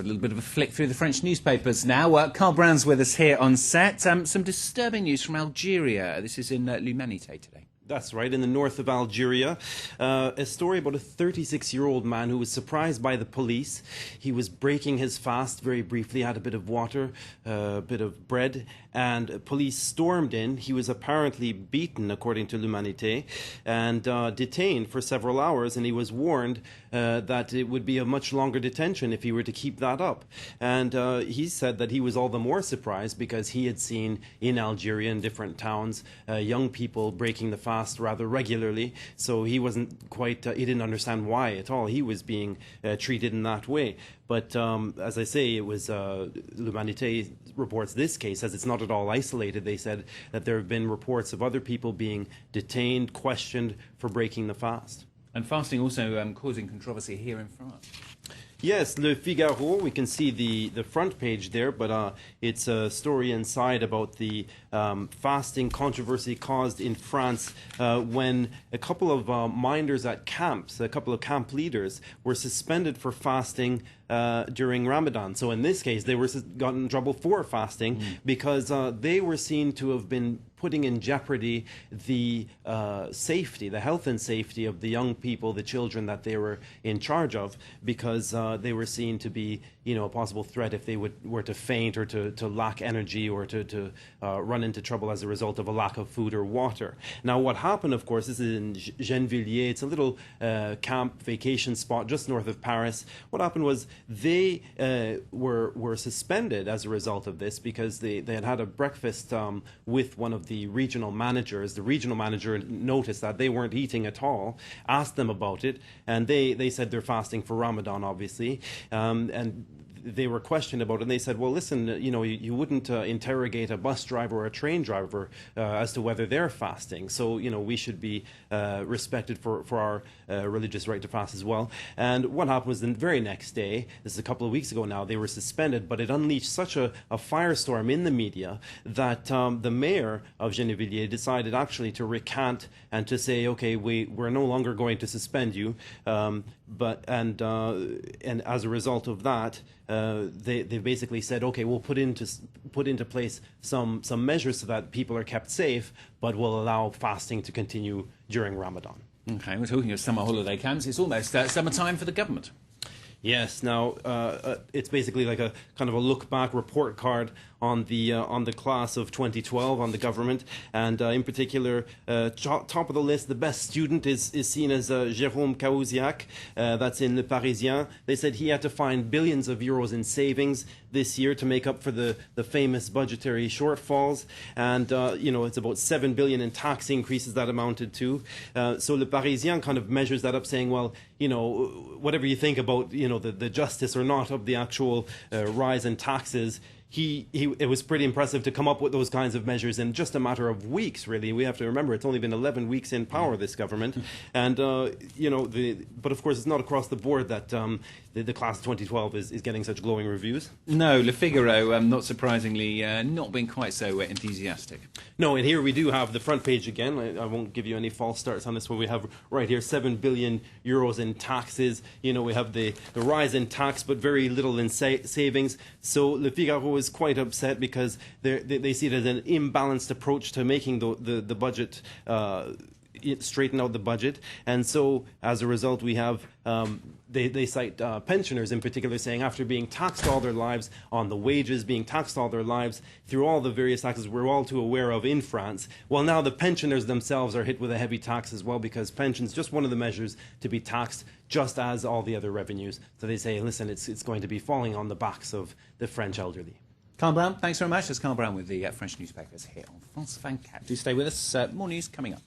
a little bit of a flick through the French newspapers now. Carl Brown's with us here on set. Some disturbing news from Algeria. This is in L'Humanité today. That's right, in the north of Algeria. A story about a 36-year-old man who was surprised by the police. He was breaking his fast very briefly, had a bit of water, a bit of bread, and police stormed in. He was apparently beaten, according to L'Humanité, and detained for several hours, and he was warned that it would be a much longer detention if he were to keep that up. And he said that he was all the more surprised because he had seen in Algeria, in different towns, young people breaking the fast rather regularly, so he wasn't quite, he didn't understand why at all he was being treated in that way. But as I say, it was L'Humanité reports this case as it's not at all isolated. They said that there have been reports of other people being detained, questioned for breaking the fast. And fasting also causing controversy here in France. Yes, Le Figaro, we can see the front page there, but it's a story inside about the fasting controversy caused in France when a couple of minders at camps, a couple of camp leaders, were suspended for fasting during Ramadan. So in this case, they were got in trouble for fasting because they were seen to have been putting in jeopardy the safety, the health and safety of the young people, the children that they were in charge of, because they were seen to be, a possible threat if they were to faint or to lack energy or to run into trouble as a result of a lack of food or water. Now, what happened, of course, this is in Gennevilliers. It's a little camp vacation spot just north of Paris. What happened was they were suspended as a result of this because they had a breakfast with one of the regional managers. The regional manager noticed that they weren't eating at all, asked them about it, and they said they're fasting for Ramadan, obviously, and they were questioned about it, and they said, well, listen, you wouldn't interrogate a bus driver or a train driver as to whether they're fasting. So, we should be respected for our religious right to fast as well. And what happened was the very next day, this is a couple of weeks ago now, they were suspended, but it unleashed such a firestorm in the media that the mayor of Gennevilliers decided actually to recant and to say, okay, we're no longer going to suspend you, and as a result of that, they basically said, okay, we'll put into place some measures so that people are kept safe, but we'll allow fasting to continue during Ramadan. Okay, we're talking of summer holiday camps. It's almost summertime for the government. Yes. Now it's basically like a kind of a look back report card on the class of 2012, on the government, and in particular, top of the list, the best student is seen as Jérôme Cahuzac. That's in Le Parisien. They said he had to find billions of euros in savings this year to make up for the famous budgetary shortfalls, and it's about 7 billion in tax increases that amounted to. So Le Parisien kind of measures that up, saying, well, whatever you think about the justice or not of the actual rise in taxes, it was pretty impressive to come up with those kinds of measures in just a matter of weeks, really. We have to remember it's only been 11 weeks in power, this government. And, but of course it's not across the board that the class of 2012 is getting such glowing reviews. No, Le Figaro, not surprisingly, not being quite so enthusiastic. No, and here we do have the front page again. I won't give you any false starts on this one. We have right here 7 billion euros in taxes. We have the rise in tax, but very little in savings. So Le Figaro is quite upset because they see it as an imbalanced approach to making the budget, straighten out the budget. And so as a result, we have they cite pensioners in particular, saying after being taxed all their lives on the wages, being taxed all their lives through all the various taxes we're all too aware of in France, well, now the pensioners themselves are hit with a heavy tax as well, because pensions just one of the measures to be taxed just as all the other revenues. So they say, listen, it's going to be falling on the backs of the French elderly. Carl Brown, thanks very much. That's Carl Brown with the French newspapers here on France 24. Do stay with us. More news coming up.